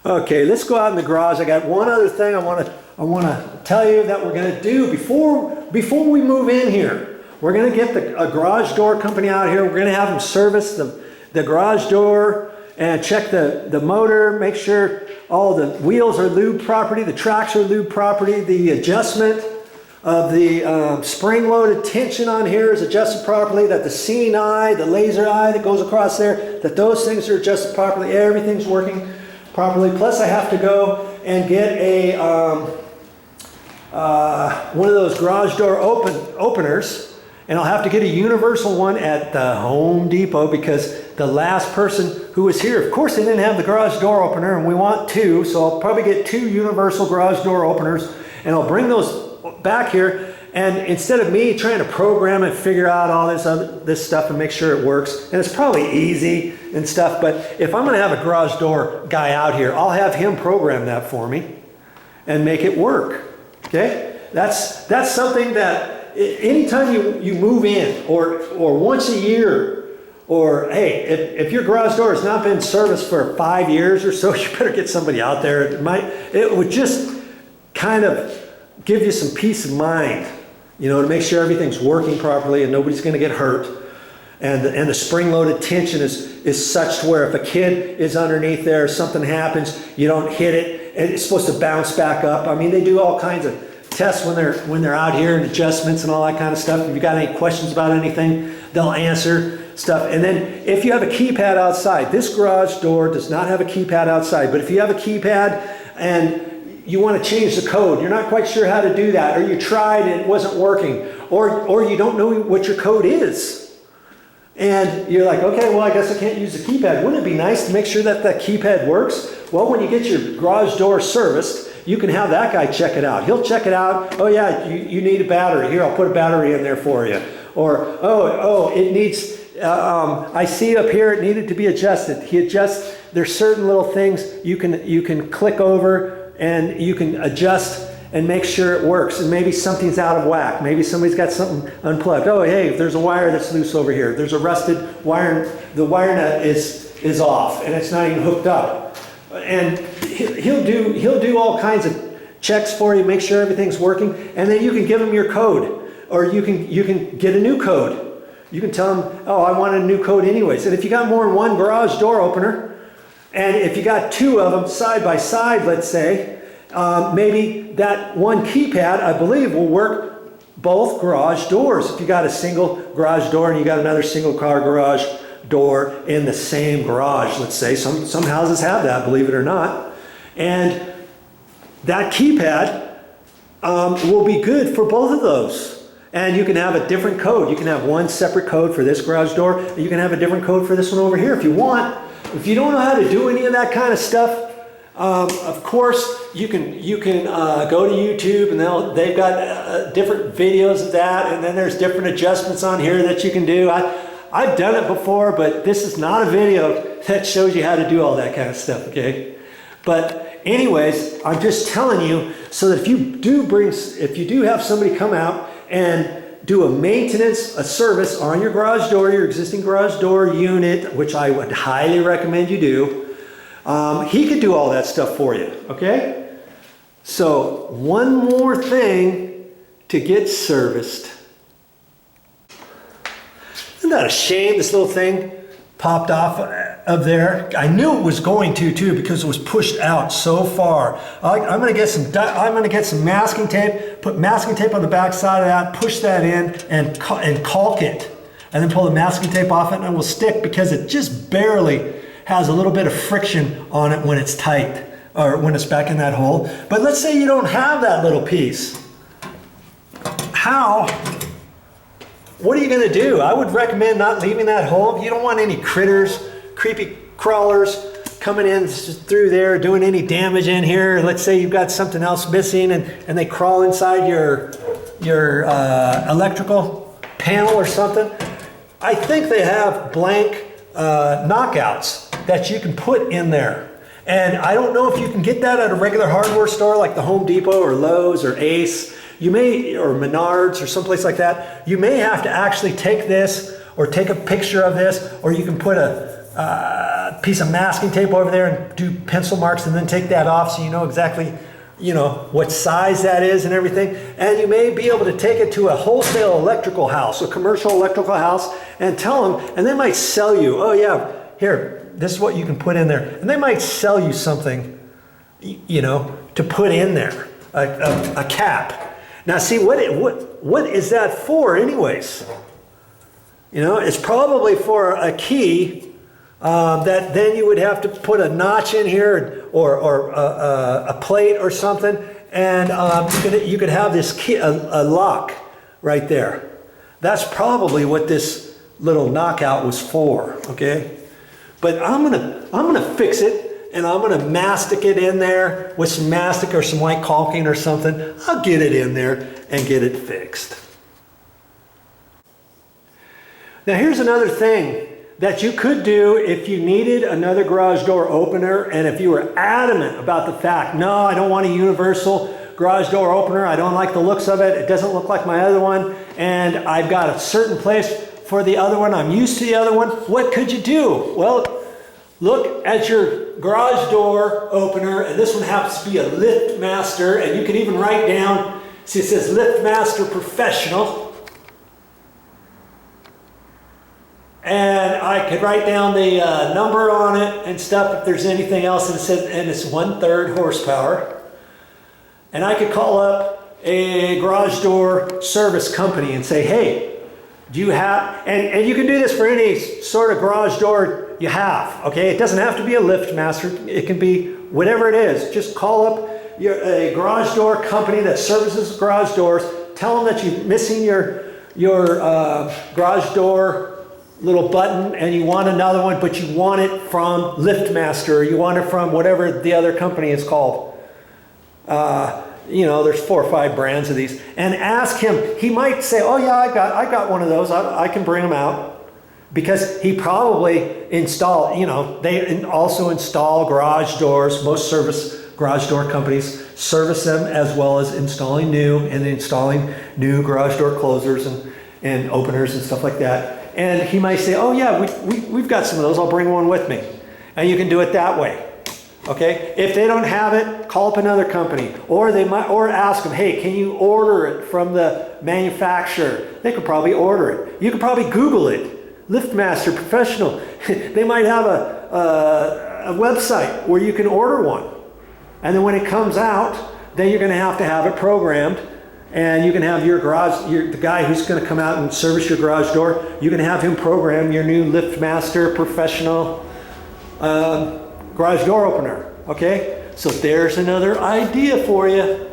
Okay, let's go out in the garage. I got one other thing I want to tell you that we're going to do before we move in here. We're going to get a garage door company out here. We're going to have them service the garage door and check the motor, make sure all the wheels are lubed properly, the tracks are lubed properly, the adjustment of the spring-loaded tension on here is adjusted properly, that the seeing eye, the laser eye that goes across there, that those things are adjusted properly, everything's working properly. Plus I have to go and get a one of those garage door openers, and I'll have to get a universal one at the Home Depot, because the last person who was here, of course they didn't have the garage door opener, and we want two, so I'll probably get 2 universal garage door openers, and I'll bring those back here. And instead of me trying to program and figure out all this stuff and make sure it works, and it's probably easy and stuff, but if I'm going to have a garage door guy out here, I'll have him program that for me and make it work. Okay, that's something that anytime you move in, or once a year, or hey, if your garage door has not been serviced for 5 years or so, you better get somebody out there. It would just kind of give you some peace of mind, you know, to make sure everything's working properly and nobody's going to get hurt. And the spring-loaded tension is such to where if a kid is underneath there, something happens, you don't hit it, and it's supposed to bounce back up. I mean, they do all kinds of tests when they're out here, and adjustments and all that kind of stuff. If you got any questions about anything, they'll answer stuff. And then if you have a keypad outside, this garage door does not have a keypad outside, but if you have a keypad and you want to change the code, you're not quite sure how to do that, or you tried and it wasn't working, or you don't know what your code is, and you're like, okay, well, I guess I can't use the keypad. Wouldn't it be nice to make sure that that keypad works? Well, when you get your garage door serviced, you can have that guy check it out. He'll check it out. Oh yeah, you need a battery. Here, I'll put a battery in there for you. Or, oh, it needs, I see up here it needed to be adjusted. He adjusts, there's certain little things you can click over, and you can adjust and make sure it works. And maybe something's out of whack. Maybe somebody's got something unplugged. Oh, hey, there's a wire that's loose over here. There's a rusted wire. The wire nut is off, and it's not even hooked up. And he'll do all kinds of checks for you, make sure everything's working, and then you can give him your code, or you can get a new code. You can tell him, oh, I want a new code anyways. And if you got more than one garage door opener, and if you got 2 of them side by side, let's say, maybe that one keypad, I believe, will work both garage doors. If you got a single garage door and you got another single car garage door in the same garage, let's say, some houses have that, believe it or not, and that keypad will be good for both of those. And you can have a different code. You can have one separate code for this garage door, and you can have a different code for this one over here if you want. If you don't know how to do any of that kind of stuff, of course you can go to YouTube, and they've got different videos of that, and then there's different adjustments on here that you can do. I've done it before, but this is not a video that shows you how to do all that kind of stuff, okay? But anyways, I'm just telling you so that if you do have somebody come out and do a maintenance, a service on your garage door, your existing garage door unit, which I would highly recommend you do, he could do all that stuff for you, okay? So one more thing to get serviced. Isn't that a shame this little thing popped off of there? I knew it was going to too, because it was pushed out so far. I'm going to get some masking tape, put masking tape on the back side of that, push that in, and caulk it, and then pull the masking tape off it, and it will stick, because it just barely has a little bit of friction on it when it's tight, or when it's back in that hole. But let's say you don't have that little piece. What are you going to do? I would recommend not leaving that hole. You don't want any critters, creepy crawlers coming in through there, doing any damage in here. Let's say you've got something else missing, and they crawl inside your electrical panel or something. I think they have blank knockouts that you can put in there. And I don't know if you can get that at a regular hardware store like the Home Depot or Lowe's or Ace. You may, or Menards or someplace like that. You may have to actually take this, or take a picture of this, or you can put a piece of masking tape over there and do pencil marks and then take that off so you know exactly, you know, what size that is and everything. And you may be able to take it to a wholesale electrical house, a commercial electrical house, and tell them, and they might sell you, oh yeah, here, this is what you can put in there. And they might sell you something, you know, to put in there, a cap. Now see, what is that for anyways? You know, it's probably for a key that then you would have to put a notch in here or a plate or something, and you could have this key, a lock right there. That's probably what this little knockout was for, okay? But I'm gonna fix it, and I'm gonna mastic it in there with some mastic or some white caulking or something. I'll get it in there and get it fixed. Now here's another thing that you could do if you needed another garage door opener, and if you were adamant about the fact, no, I don't want a universal garage door opener, I don't like the looks of it, it doesn't look like my other one, and I've got a certain place for the other one, I'm used to the other one, what could you do? Well, look at your garage door opener, and this one happens to be a LiftMaster, and you can even write down, see it says LiftMaster Professional. And I could write down the number on it and stuff if there's anything else, and it says, and it's 1/3 horsepower. And I could call up a garage door service company and say, hey, do you have, and you can do this for any sort of garage door you have, okay? It doesn't have to be a LiftMaster, it can be whatever it is. Just call up a garage door company that services garage doors, tell them that you're missing your garage door little button and you want another one, but you want it from LiftMaster, or you want it from whatever the other company is called. You know, there's 4 or 5 brands of these, and ask him. He might say, oh yeah, I got one of those, I can bring them out, because he probably install, you know, they also install garage doors. Most garage door companies service them, as well as installing new garage door closers and openers and stuff like that. And he might say, oh yeah, we've got some of those, I'll bring one with me. And you can do it that way, okay? If they don't have it, call up another company. Or ask them, hey, can you order it from the manufacturer? They could probably order it. You could probably Google it, LiftMaster Professional. They might have a website where you can order one. And then when it comes out, then you're gonna have it programmed. And you can have your the guy who's going to come out and service your garage door, you can have him program your new LiftMaster Professional garage door opener, okay? So there's another idea for you.